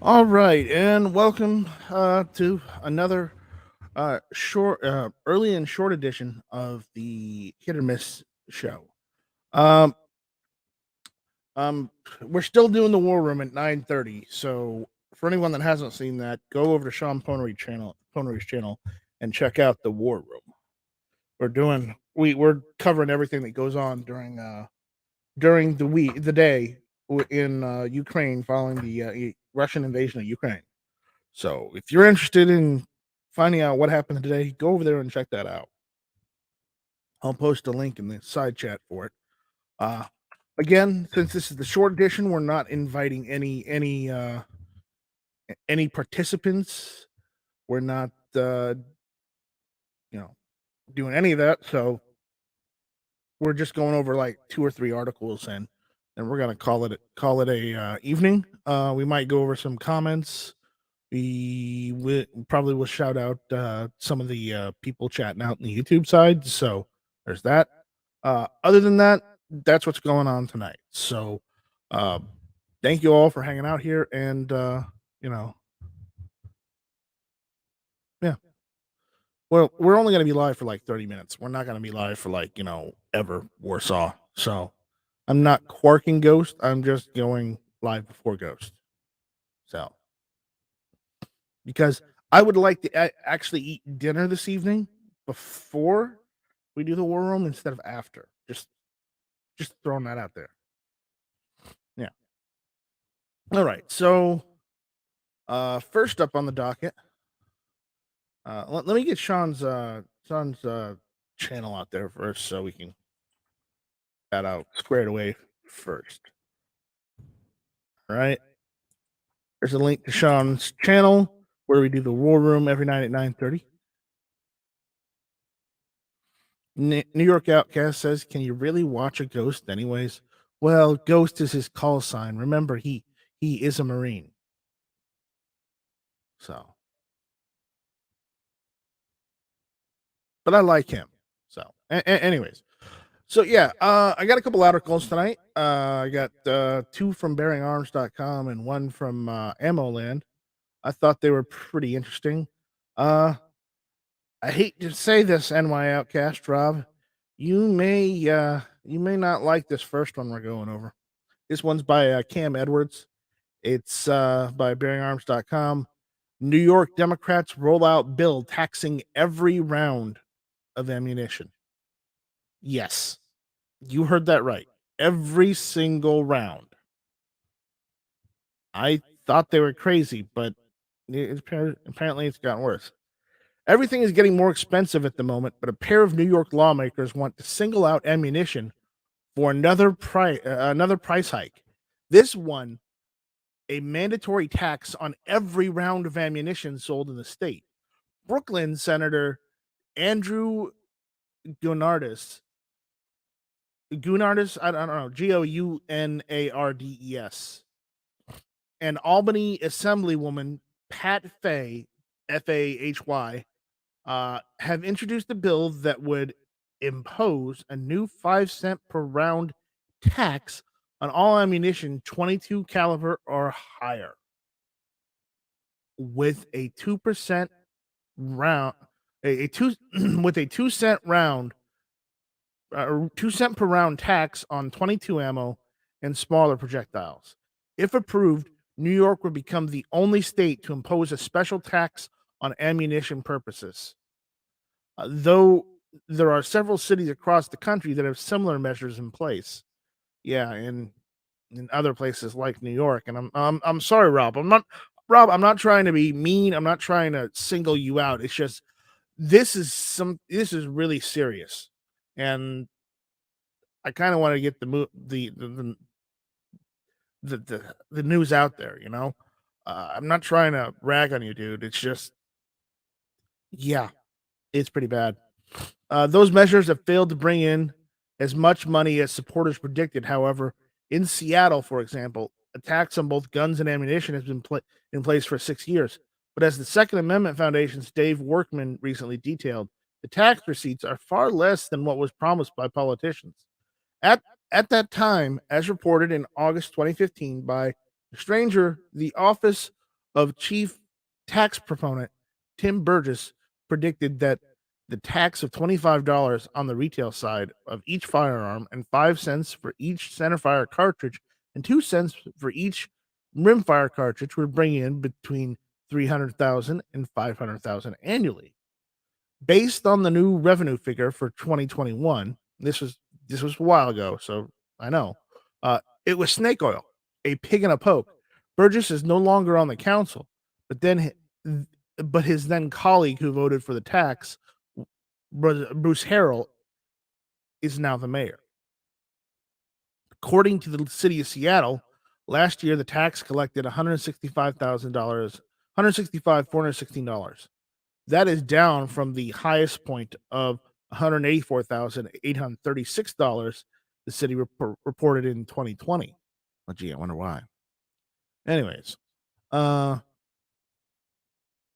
All right, and welcome to another early and short edition of the Hit or Miss show. Um, um, we're still doing the War Room at 9:30. So for anyone that hasn't seen that, go over to Sean Ponery's channel, and check out the War Room. We're covering everything that goes on during the day in Ukraine following the Russian invasion of Ukraine. So if you're interested in finding out what happened today, go over there and check that out. I'll post a link in the side chat for it. Uh, Again, since this is the short edition, we're not inviting any participants. We're not you know doing any of that. So we're just going over like two or three articles, and we're gonna call it a evening. We might go over some comments. We probably will shout out some of the people chatting out in the YouTube side. So there's that. Other than that, that's what's going on tonight. So uh, thank you all for hanging out here, and you know, yeah. Well, we're only going to be live for like 30 minutes. We're not going to be live for like ever Warsaw. So I'm not quarking Ghost. I'm just going live before Ghost. So because I would like to actually eat dinner this evening before we do the War Room instead of after. Just throwing that out there. Yeah. All right. So first up on the docket, let me get Sean's channel out there first so we can get that out squared away first. All right. There's a link to Sean's channel where we do the War Room every night at 9:30. New York Outcast says, "Can you really watch a ghost anyways?" Well, ghost is his call sign. Remember, he is a Marine. So, but I like him. So, anyways, so yeah, I got a couple articles tonight. I got two from BearingArms.com and one from AmmoLand. I thought they were pretty interesting. I hate to say this, NY Outcast Rob, you may not like this first one we're going over. This one's by Cam Edwards. It's by BearingArms.com. New York Democrats roll out bill taxing every round of ammunition. Yes, you heard that right. Every single round. I thought they were crazy, but apparently it's gotten worse. Everything is getting more expensive at the moment, but a pair of New York lawmakers want to single out ammunition for another price hike. This one, a mandatory tax on every round of ammunition sold in the state. Brooklyn Senator Andrew Gunardis, I don't know, Gounardes, and Albany Assemblywoman Pat Fay, Fayhy, have introduced a bill that would impose a new 5 cent per round tax on all ammunition 22 caliber or higher, with a 2% round, a two with a 2 cent round, 2 cent per round tax on 22 ammo and smaller projectiles. If approved, New York would become the only state to impose a special tax on ammunition purposes. Though there are several cities across the country that have similar measures in place. Yeah, in other places like New York. And I'm sorry, Rob. I'm not trying to be mean. I'm not trying to single you out. It's just this is really serious, and I kind of want to get the news out there. I'm not trying to rag on you, dude. It's just yeah, it's pretty bad. Those measures have failed to bring in as much money as supporters predicted. However, in Seattle, for example, a tax on both guns and ammunition has been in place for 6 years. But as the Second Amendment Foundation's Dave Workman recently detailed, the tax receipts are far less than what was promised by politicians. At at that time, as reported in August 2015 by a stranger, the Office of chief tax proponent Tim Burgess predicted that the tax of $25 on the retail side of each firearm and 5 cents for each centerfire cartridge and 2 cents for each rimfire cartridge would bring in between 300,000 and 500,000 annually. Based on the new revenue figure for 2021, this was a while ago, so I know. It was snake oil, a pig in a poke. Burgess is no longer on the council, but but his then colleague who voted for the tax, Bruce Harrell, is now the mayor. According to the city of Seattle, last year the tax collected $165,000, 165 $416. That is down from the highest point of $184,836 the city reported in 2020. Oh, gee, I wonder why. Anyways, uh,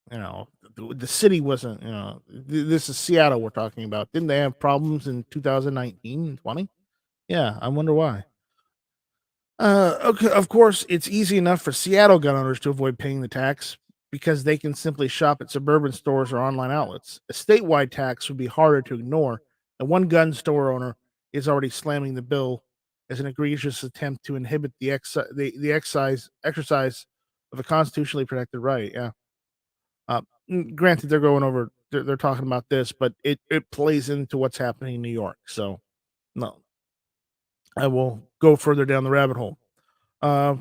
the city wasn't, this is Seattle we're talking about. Didn't they have problems in 2019 and 20? Yeah, I wonder why. Okay, of course, it's easy enough for Seattle gun owners to avoid paying the tax because they can simply shop at suburban stores or online outlets. A statewide tax would be harder to ignore, and one gun store owner is already slamming the bill as an egregious attempt to inhibit the excise exercise of a constitutionally protected right. Yeah. Granted, they're talking about this, but it plays into what's happening in New York. So no, I will go further down the rabbit hole. Uh,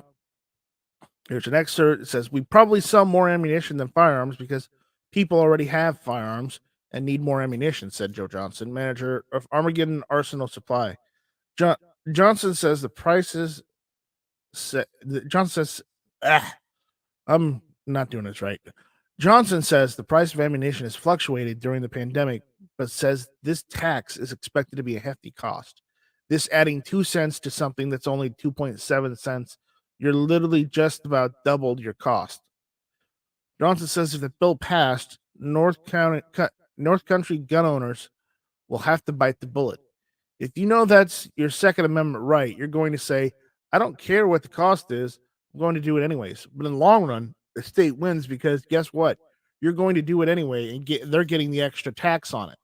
Here's an excerpt. It says, "We probably sell more ammunition than firearms because people already have firearms and need more ammunition," said Joe Johnson, manager of Armageddon Arsenal Supply. Jo- Johnson says the prices. Johnson says, I'm not doing this right. Johnson says the price of ammunition has fluctuated during the pandemic, but says this tax is expected to be a hefty cost. This adding 2 cents to something that's only 2.7 cents, you're literally just about doubled your cost. Johnson says if the bill passed, North Country gun owners will have to bite the bullet. If you know that's your Second Amendment right, you're going to say, I don't care what the cost is, I'm going to do it anyways. But in the long run, the state wins because guess what? You're going to do it anyway and they're getting the extra tax on it,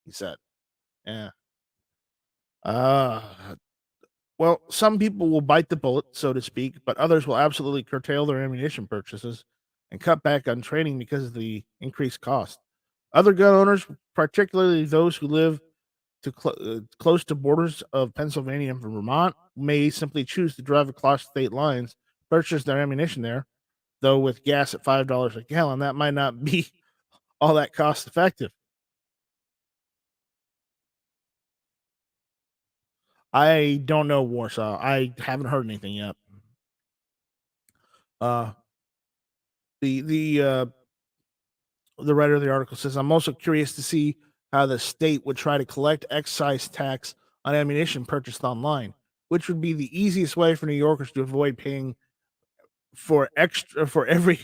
he said. Yeah. Uh well, some people will bite the bullet, so to speak, but others will absolutely curtail their ammunition purchases and cut back on training because of the increased cost. Other gun owners, particularly those who live close to borders of Pennsylvania and Vermont, may simply choose to drive across state lines, purchase their ammunition there. Though with gas at $5 a gallon, that might not be all that cost effective. I don't know Warsaw. I haven't heard anything yet. Uh, the writer of the article says, I'm also curious to see how the state would try to collect excise tax on ammunition purchased online, which would be the easiest way for New Yorkers to avoid for extra for every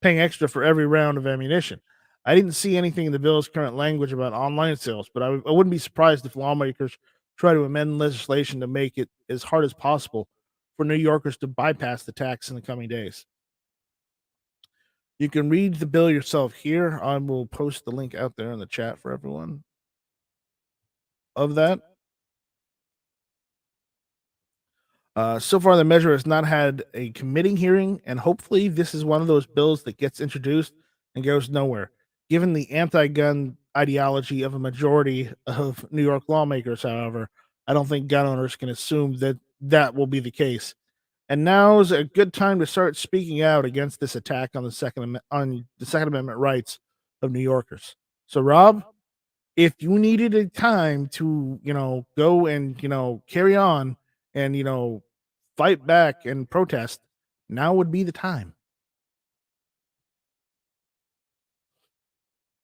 paying extra for every round of ammunition. I didn't see anything in the bill's current language about online sales, but I wouldn't be surprised if lawmakers try to amend legislation to make it as hard as possible for New Yorkers to bypass the tax in the coming days. You can read the bill yourself here. I will post the link out there in the chat for everyone of that. So far, the measure has not had a committee hearing, and hopefully, this is one of those bills that gets introduced and goes nowhere. Given the anti gun ideology of a majority of New York lawmakers, however, I don't think gun owners can assume that that will be the case. And now is a good time to start speaking out against this attack on on the Second Amendment rights of New Yorkers. So, Rob, if you needed a time to, go and, carry on and, fight back and protest, now would be the time.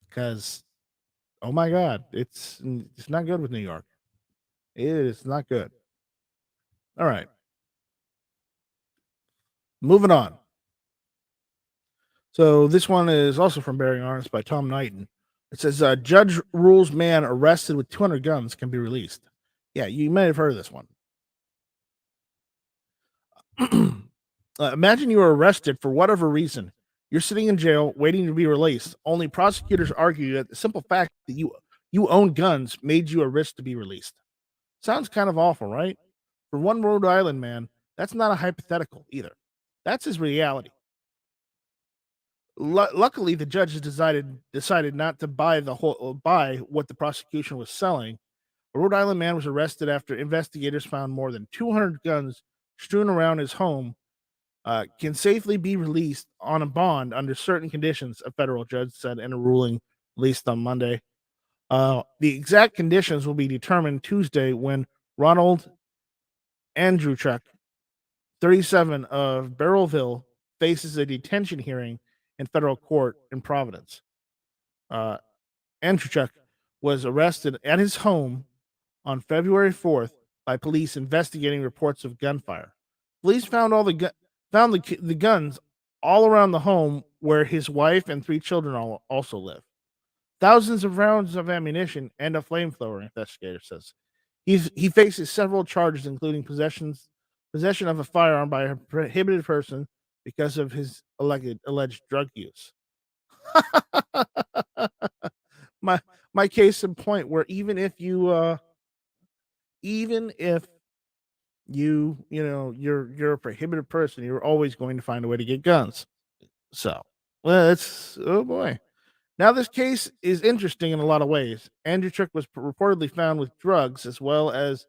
Because, oh my God, it's not good with New York. It is not good. All right, moving on. So this one is also from Bearing Arms by Tom Knighton. It says, Judge rules man arrested with 200 guns can be released. Yeah, you may have heard of this one. Imagine you were arrested for whatever reason. You're sitting in jail waiting to be released. Only prosecutors argue that the simple fact that you own guns made you a risk to be released. Sounds kind of awful, right? For one Rhode Island man, that's not a hypothetical either. That's his reality. Luckily, the judge decided not to buy what the prosecution was selling. A Rhode Island man was arrested after investigators found more than 200 guns strewn around his home. Can safely be released on a bond under certain conditions, a federal judge said in a ruling released on Monday. The exact conditions will be determined Tuesday when Ronald Andrewchuk, 37 of Barrelville, faces a detention hearing in federal court in Providence. Andrewchuk was arrested at his home on February 4th by police investigating reports of gunfire. Police found the guns all around the home where his wife and 3 children also live. Thousands of rounds of ammunition and a flamethrower, investigator says. He faces several charges, including possession of a firearm by a prohibited person because of his alleged drug use. my case in point, where even if you're a prohibited person, you're always going to find a way to get guns. So, well, it's oh boy. Now, this case is interesting in a lot of ways. Andrew Trick was reportedly found with drugs as well as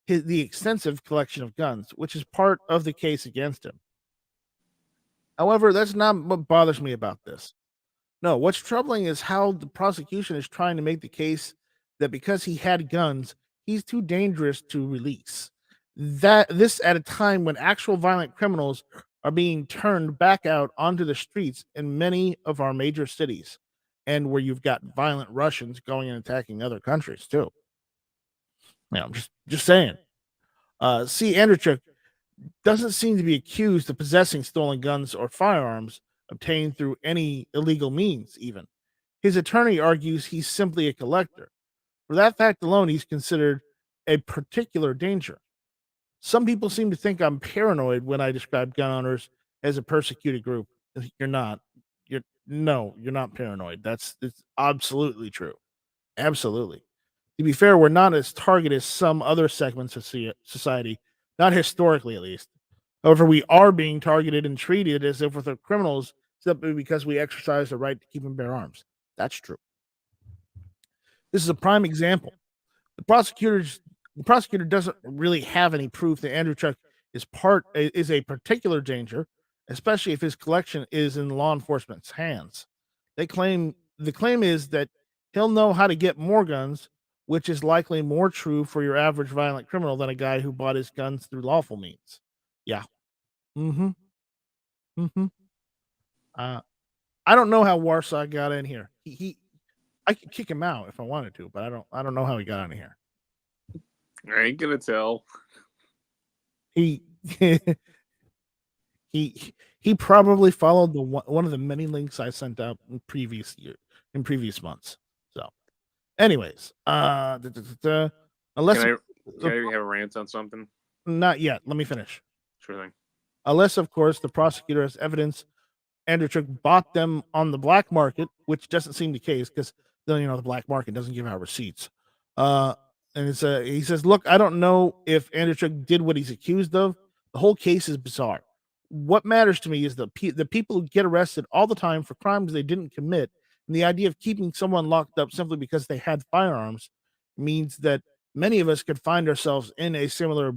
the extensive collection of guns, which is part of the case against him. However, that's not what bothers me about this. No, what's troubling is how the prosecution is trying to make the case that because he had guns, he's too dangerous to release. This at a time when actual violent criminals are being turned back out onto the streets in many of our major cities, and where you've got violent Russians going and attacking other countries too. I'm just saying. See, Andrewchuk doesn't seem to be accused of possessing stolen guns or firearms obtained through any illegal means, even. His attorney argues he's simply a collector. For that fact alone, he's considered a particular danger. Some people seem to think I'm paranoid when I describe gun owners as a persecuted group. You're not. You're not paranoid. It's absolutely true. Absolutely. To be fair, we're not as targeted as some other segments of society, not historically at least. However, we are being targeted and treated as if we're criminals simply because we exercise the right to keep and bear arms. That's true. This is a prime example. The prosecutor doesn't really have any proof that Andrewchuk is a particular danger, especially if his collection is in law enforcement's hands. The claim is that he'll know how to get more guns, which is likely more true for your average violent criminal than a guy who bought his guns through lawful means. Yeah. Mm-hmm. Mm-hmm. I don't know how Warsaw got in here. I could kick him out if I wanted to, but I don't know how he got in here. I ain't gonna tell. He he probably followed one of the many links I sent out in previous months. So, anyways, unless can I have a rant on something? Not yet. Let me finish. Sure thing. Unless, of course, the prosecutor has evidence Andrewchuk bought them on the black market, which doesn't seem the case because the black market doesn't give out receipts. And he says, "Look, I don't know if Andrewchuk did what he's accused of. The whole case is bizarre. What matters to me is the people who get arrested all the time for crimes they didn't commit, and the idea of keeping someone locked up simply because they had firearms means that many of us could find ourselves in a similar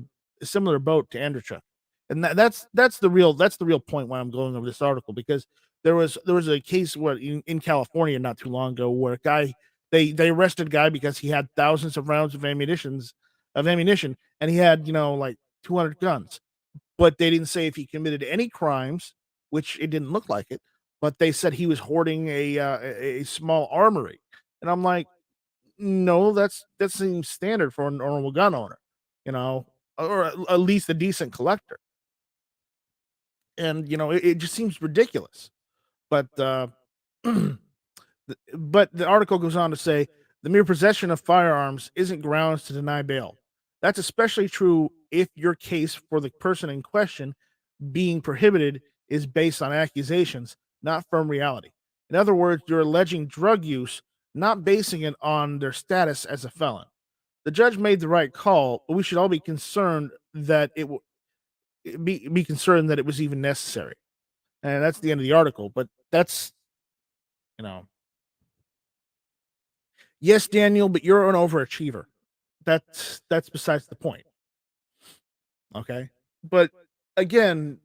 boat to Andrewchuk." And that's the real point why I'm going over this article, because there was a case where in California not too long ago where a guy they arrested a guy because he had thousands of rounds of ammunition, and he had like 200 guns, but they didn't say if he committed any crimes, which it didn't look like it, but they said he was hoarding a small armory, and I'm like, no, that seems standard for a normal gun owner, or at least a decent collector. And it just seems ridiculous. But but the article goes on to say the mere possession of firearms isn't grounds to deny bail. That's especially true if your case for the person in question being prohibited is based on accusations, not firm reality. In other words, you're alleging drug use, not basing it on their status as a felon. The judge made the right call, but we should all be concerned that be concerned that it was even necessary. And that's the end of the article. But that's, you know, yes, Daniel, but you're an overachiever. That's besides the point. Okay, but again,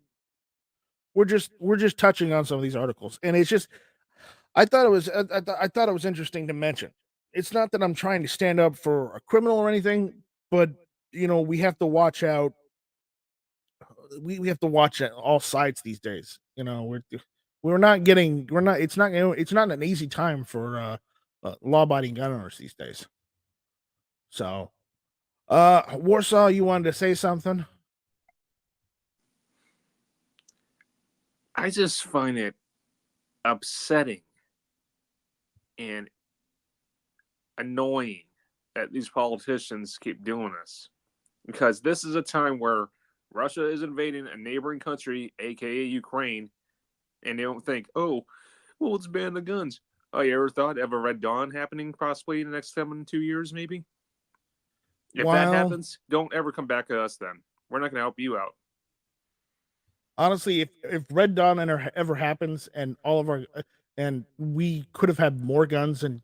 we're just touching on some of these articles, and it's just I thought it was interesting to mention. It's not that I'm trying to stand up for a criminal or anything, but we have to watch out. We have to watch all sides these days. We're not getting we're not it's not an easy time for law-abiding gun owners these days. So, Warsaw, you wanted to say something? I just find it upsetting and annoying that these politicians keep doing this, because this is a time where Russia is invading a neighboring country, aka Ukraine, and they don't think, oh, well, let's ban the guns. Oh, you ever thought of a Red Dawn happening possibly in the next 2 years, maybe? If that happens, don't ever come back to us then. We're not going to help you out. Honestly, if Red Dawn ever happens and all of our and we could have had more guns and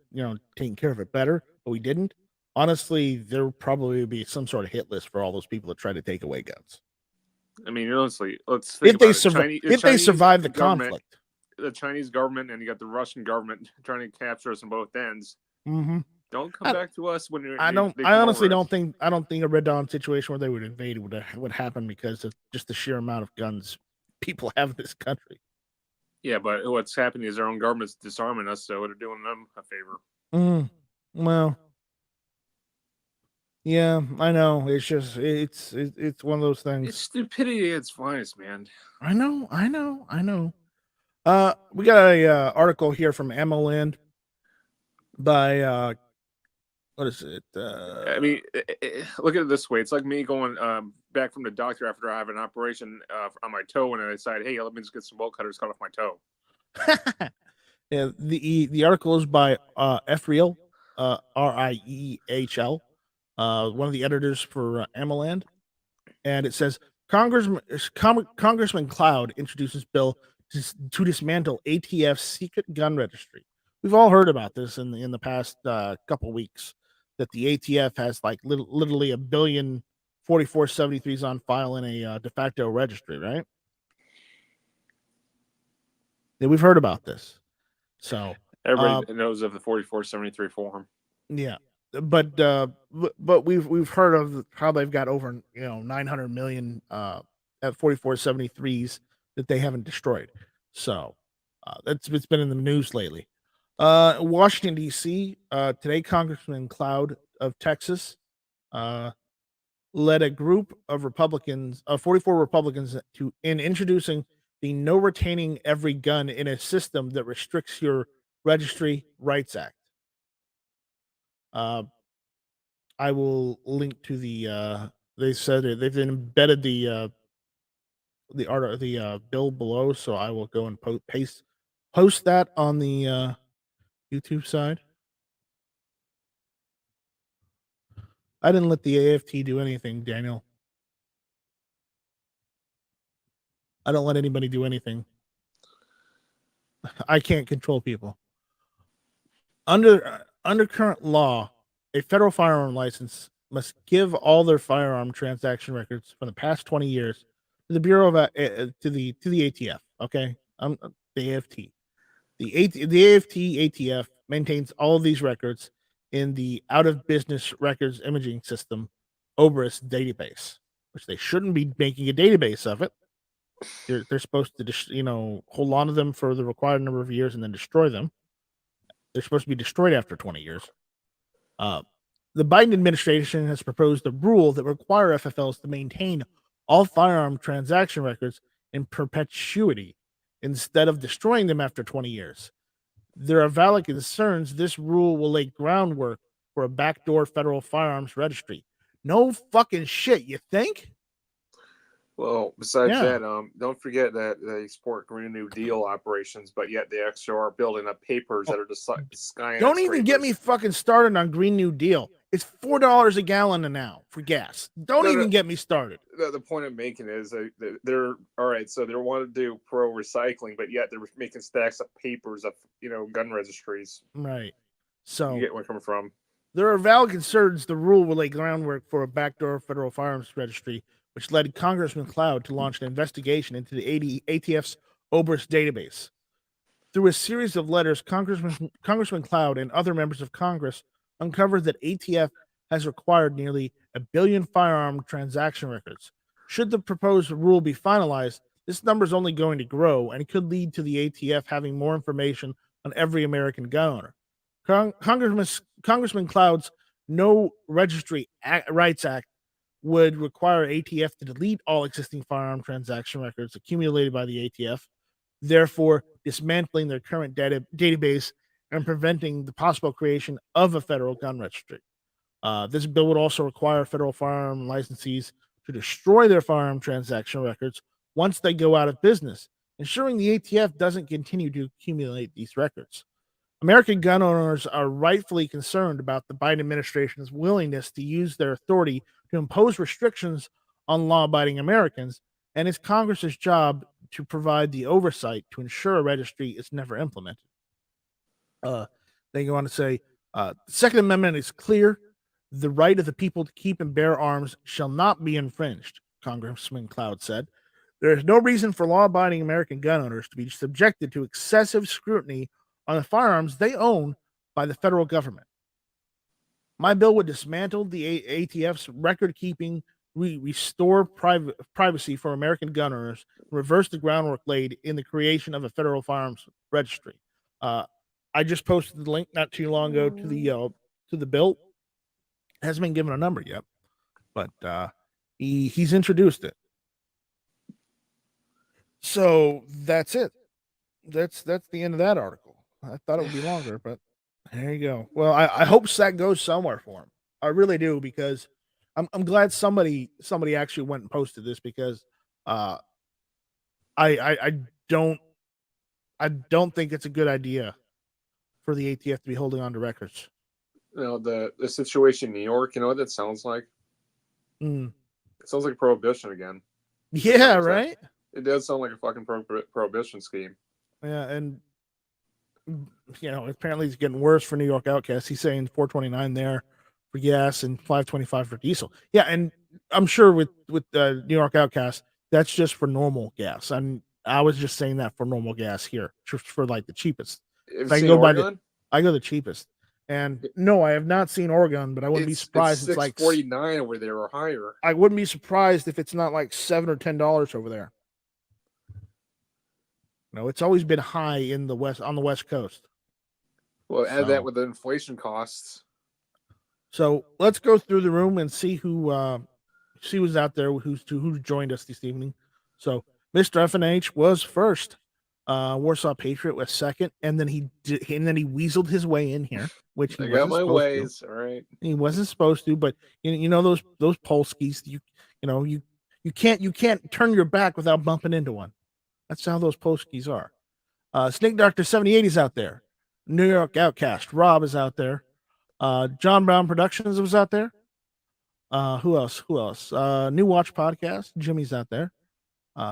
taken care of it better, but we didn't. Honestly, there would probably be some sort of hit list for all those people that try to take away guns. I mean, honestly, let's think about it. If they survive the conflict, the Chinese government, and you got the Russian government trying to capture us on both ends. Mm-hmm. Don't come back to us when you're. I honestly don't think a Red Dawn situation where they would invade would happen because of just the sheer amount of guns people have in this country. Yeah, but what's happening is their own government's disarming us, so they're doing them a favor. Well, yeah, I know. It's just it's one of those things. It's stupidity at its finest, man. I know. We got a article here from Emmaland by what is it? I mean, look at it this way. It's like me going back from the doctor after I have an operation on my toe, and I decide, hey, let me just get some bolt cutters, cut off my toe. Yeah, the article is by Riel, Riehl, one of the editors for Emmaland, and it says Congressman Cloud introduces bill to dismantle ATF's secret gun registry. We've all heard about this in the past couple weeks, that the ATF has like literally 1 billion 4473s on file in a de facto registry, right? Yeah, we've heard about this. So everybody knows of the 4473 form. Yeah, but we've heard of how they've got over 900 million at 4473s that they haven't destroyed. So it's been in the news lately. Washington D.C. Today, Congressman Cloud of Texas led a group of Republicans, 44 Republicans, in introducing the No Retaining Every Gun in a System that Restricts Your Registry Rights Act. I will link to the. They said they've embedded the bill below, so I will go and post that on the YouTube side. I didn't let the AFT do anything, Daniel. I don't let anybody do anything. I can't control people. Under current law, a federal firearm license must give all their firearm transaction records from the past 20 years to the Bureau of to the ATF. Okay, the AFT. The AFT ATF maintains all of these records in the Out of Business Records Imaging System (OBRIS) database, which they shouldn't be making a database of it. They're supposed to hold on to them for the required number of years and then destroy them. They're supposed to be destroyed after 20 years. The Biden administration has proposed a rule that requires FFLs to maintain all firearm transaction records in perpetuity instead of destroying them after 20 years. There are valid concerns this rule will lay groundwork for a backdoor federal firearms registry. No fucking shit, you think? Well, besides Yeah. that, don't forget that they support Green New Deal operations, but yet they actually are building up papers that are just Don't even get me skyscrapers. fucking started on Green New Deal. It's $4 a gallon now for gas. Don't No, even no, get me started. the point I'm making is they're all right. So they want to do pro recycling, but yet they're making stacks of papers of gun registries. Right. You So get where I'm coming from. there are valid concerns the rule will lay groundwork for a backdoor federal firearms registry, which led Congressman Cloud to launch an investigation into the ATF's OBRS database. Through a series of letters, Congressman Cloud and other members of Congress uncovered that ATF has required nearly a billion firearm transaction records. Should the proposed rule be finalized, this number is only going to grow and could lead to the ATF having more information on every American gun owner. Congressman Cloud's No Registry Rights Act would require ATF to delete all existing firearm transaction records accumulated by the ATF, therefore dismantling their current database and preventing the possible creation of a federal gun registry. This bill would also require federal firearm licensees to destroy their firearm transaction records once they go out of business, ensuring the ATF doesn't continue to accumulate these records. American gun owners are rightfully concerned about the Biden administration's willingness to use their authority to impose restrictions on law abiding Americans, and it's Congress's job to provide the oversight to ensure a registry is never implemented. They go on to say the Second Amendment is clear. The right of the people to keep and bear arms shall not be infringed, Congressman Cloud said. There is no reason for law abiding American gun owners to be subjected to excessive scrutiny on the firearms they own by the federal government. My bill would dismantle the ATF's record keeping, restore privacy for American gun owners, reverse the groundwork laid in the creation of a federal firearms registry. I just posted the link not too long ago to the bill. It hasn't been given a number yet, but he's introduced it. So that's it. That's the end of that article. I thought it would be longer, but there you go. Well, I hope that goes somewhere for him. I really do, because I'm glad somebody actually went and posted this, because I don't think it's a good idea for the ATF to be holding on to records. The situation in New York, you know what that sounds like? Mm. It sounds like prohibition again. Yeah, right? It does sound like a fucking prohibition scheme. Yeah, and apparently it's getting worse for New York Outcast. He's saying $4.29 there for gas and $5.25 for diesel. Yeah, and I'm sure with New York Outcast, that's just for normal gas. I was just saying that for normal gas here, just for like the cheapest. If I go Oregon? I go the cheapest. And no, I have not seen Oregon, but I wouldn't be surprised. It's like $6.49 over there or higher. I wouldn't be surprised if it's not like $7 or $10 over there. No, it's always been high in the on the West Coast. Well, add that with the inflation costs. So let's go through the room and see who's out there, who joined us this evening. So Mr. FNH was first. Warsaw Patriot was second, and then he weaseled his way in here, which he got my ways. All right, he wasn't supposed to, but you know those Polskis, you can't turn your back without bumping into one. That's how those Polskis are. Snake Doctor 78 is out there. New York Outcast Rob is out there. John Brown Productions was out there. Who else? New Watch Podcast. Jimmy's out there.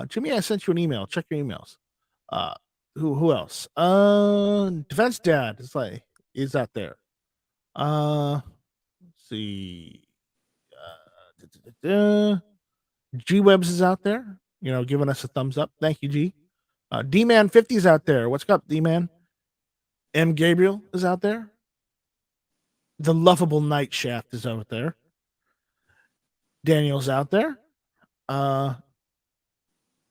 Jimmy, I sent you an email. Check your emails. Who else? Defense Dad is out there. Let's see. G Webs is out there, giving us a thumbs up. Thank you, G. D Man 50 is out there. What's up, D Man? M Gabriel is out there. The lovable Night Shaft is out there. Daniel's out there. And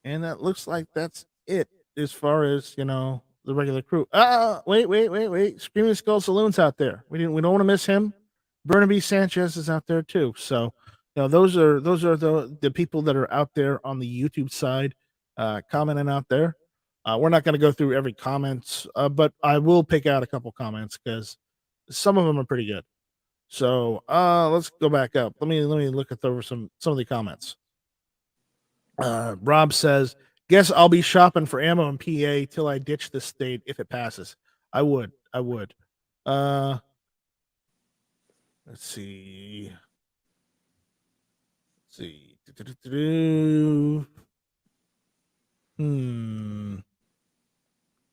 that looks like that's it as far as the regular crew. Wait. Screaming Skull Saloon's out there. We don't want to miss him. Burnaby Sanchez is out there too. So those are the people that are out there on the YouTube side commenting out there. We're not going to go through every comments, but I will pick out a couple comments because some of them are pretty good. So let's go back up. Let me look over some of the comments. Rob says, "Guess I'll be shopping for ammo in PA till I ditch this state if it passes." I would. Let's see.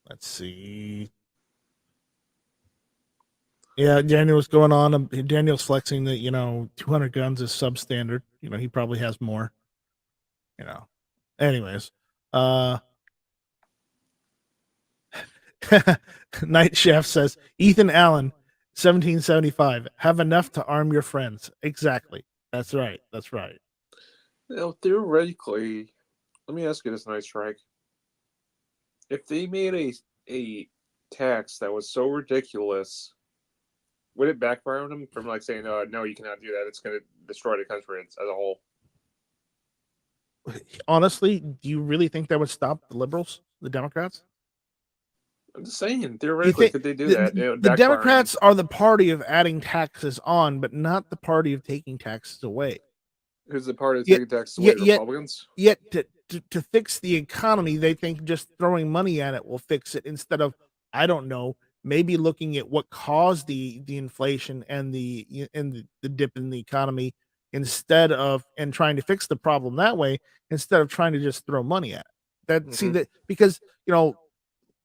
Let's see. Yeah, Daniel's going on. Daniel's flexing that 200 guns is substandard. He probably has more. Anyways, Night Chef says Ethan Allen, 1775. Have enough to arm your friends. Exactly. That's right. Theoretically, let me ask you this, Night Strike. If they made a tax that was so ridiculous, would it backfire on them from saying, no, you cannot do that. It's going to destroy the country as a whole. Honestly, do you really think that would stop the liberals, the Democrats? I'm just saying, theoretically, could they do that? The Democrats are the party of adding taxes on, but not the party of taking taxes away. Who's the party of taking taxes away? Republicans? Yet to fix the economy, they think just throwing money at it will fix it instead of, I don't know, maybe looking at what caused the inflation and the dip in the economy instead of and trying to fix the problem that way instead of trying to just throw money at it. See that because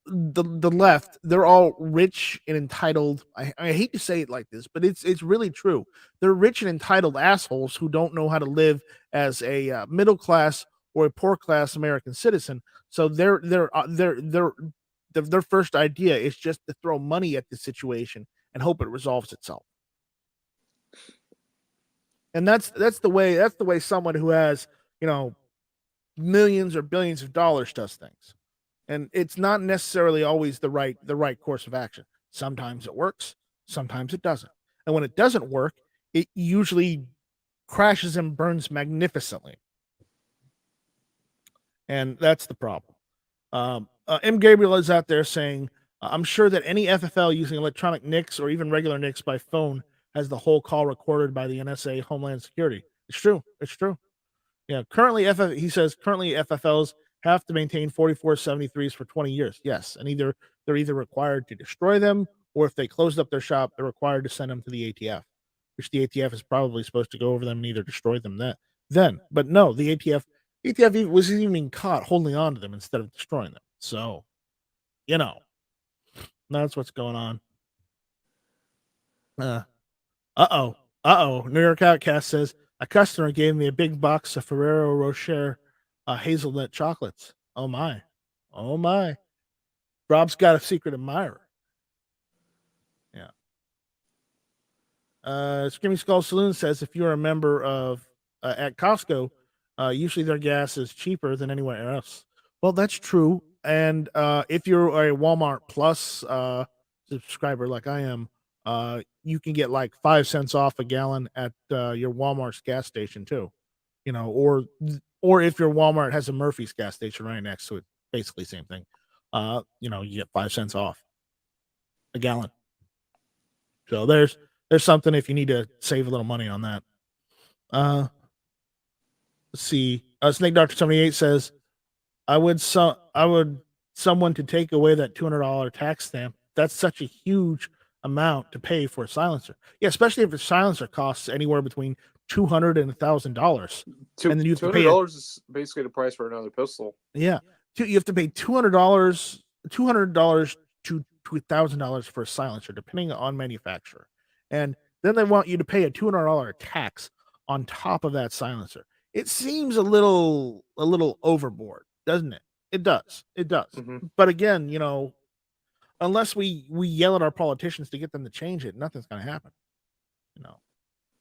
the left, they're all rich and entitled. I hate to say it like this, but it's really true. They're rich and entitled assholes who don't know how to live as a middle class or a poor class American citizen. So their first idea is just to throw money at the situation and hope it resolves itself. And that's the way someone who has millions or billions of dollars does things. And it's not necessarily always the right course of action. Sometimes it works, sometimes it doesn't. And when it doesn't work, it usually crashes and burns magnificently. And that's the problem. M. Gabriel is out there saying, I'm sure that any FFL using electronic NICs or even regular NICs by phone has the whole call recorded by the NSA Homeland Security. It's true. Yeah, currently FFLs have to maintain 4473s for 20 years. Yes, and they're either required to destroy them, or if they closed up their shop, they're required to send them to the ATF, which the ATF is probably supposed to go over them and either destroy them then. But no, the ATF was even caught holding on to them instead of destroying them. So, that's what's going on. New York Outcast says a customer gave me a big box of Ferrero Rocher hazelnut chocolates. Oh my. Rob's got a secret admirer. Yeah. Screaming Skull Saloon says if you're a member of at Costco, usually their gas is cheaper than anywhere else. Well, that's true. And if you're a Walmart Plus subscriber like I am, you can get like 5 cents off a gallon at your Walmart's gas station too. Or if your Walmart has a Murphy's gas station right next to it, basically same thing. You get 5 cents off a gallon. So there's something if you need to save a little money on that. Let's see. Snake Doctor 78 says, I would someone to take away that $200 tax stamp. That's such a huge amount to pay for a silencer. Yeah, especially if a silencer costs anywhere between $200 and $1,000. And then you have to pay $200 is basically the price for another pistol. Yeah. You have to pay $200 to $1,000 for a silencer, depending on manufacturer. And then they want you to pay a $200 tax on top of that silencer. It seems a little overboard, doesn't it? It does. Mm-hmm. But again, unless we yell at our politicians to get them to change it, nothing's going to happen.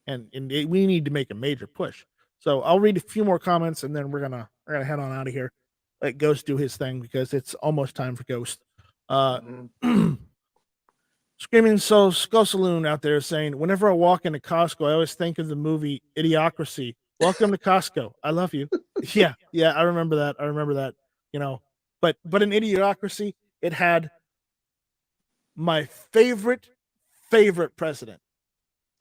And we need to make a major push. So I'll read a few more comments, and then we're gonna head on out of here. Let Ghost do his thing because it's almost time for Ghost. Screaming Skull Saloon out there saying, whenever I walk into Costco, I always think of the movie Idiocracy. Welcome to Costco. I love you. Yeah, I remember that. But in Idiocracy, it had my favorite president.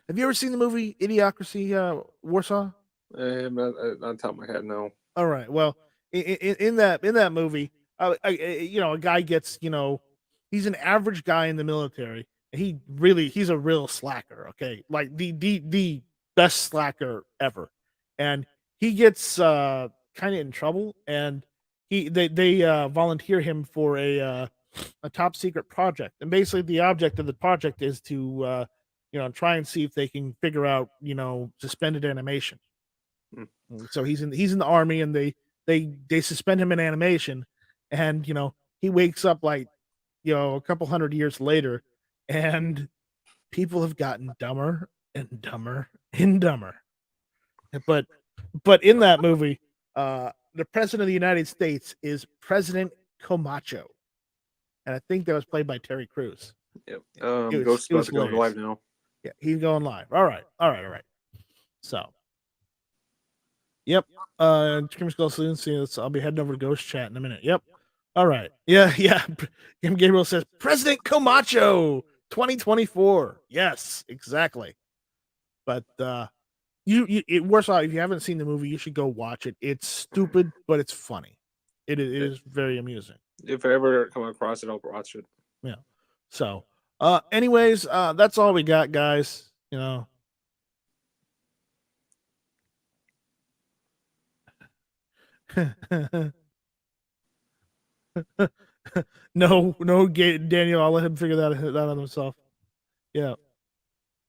Have you ever seen the movie Idiocracy, Warsaw? On top of my head, no. All right. Well, in that movie, a guy gets, he's an average guy in the military. He's a real slacker. Okay, like the best slacker ever, and he gets kind of in trouble, and they volunteer him for a top secret project, and basically the object of the project is to try and see if they can figure out suspended animation. Hmm. So he's in the army, and they suspend him in animation, and he wakes up like a couple hundred years later, and people have gotten dumber and dumber and dumber. But in that movie, the president of the United States is President Camacho, and I think that was played by Terry Crews. Yep. It was Ghost's about to go hilarious. live now. Yeah, he's going live. All right, all right, all right. So, yep. Scream Skull soon. See, I'll be heading over to Ghost Chat in a minute. Yep. All right. Yeah, yeah. Gabriel says President Camacho 2024. Yes, exactly. But worse off, if you haven't seen the movie, you should go watch it. It's stupid, but it's funny. It is very amusing. If I ever come across it, I'll watch it. Yeah. So, anyways, that's all we got, guys. No, Daniel, I'll let him figure that out himself. Yeah.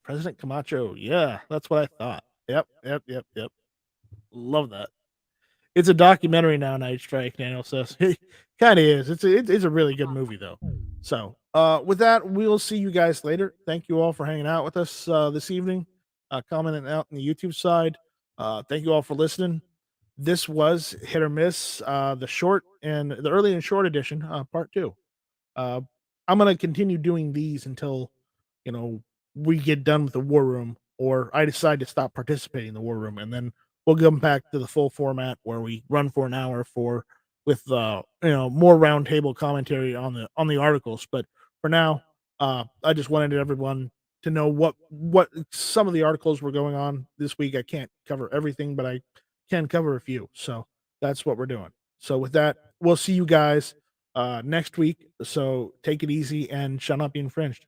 President Camacho. Yeah, that's what I thought. Yep. Love that. It's a documentary now, Night Strike, Daniel says. It kind of is. It's a really good movie, though. So, with that, we'll see you guys later. Thank you all for hanging out with us this evening, commenting out on the YouTube side. Thank you all for listening. This was Hit or Miss, the short and the early and short edition, part 2. I'm gonna continue doing these until we get done with the war room, or I decide to stop participating in the war room, and then we'll come back to the full format where we run for an hour with more roundtable commentary on the articles. But for now, I just wanted everyone to know what some of the articles were going on this week. I can't cover everything, but I can cover a few. So that's what we're doing. So with that, we'll see you guys next week. So take it easy and shall not be infringed.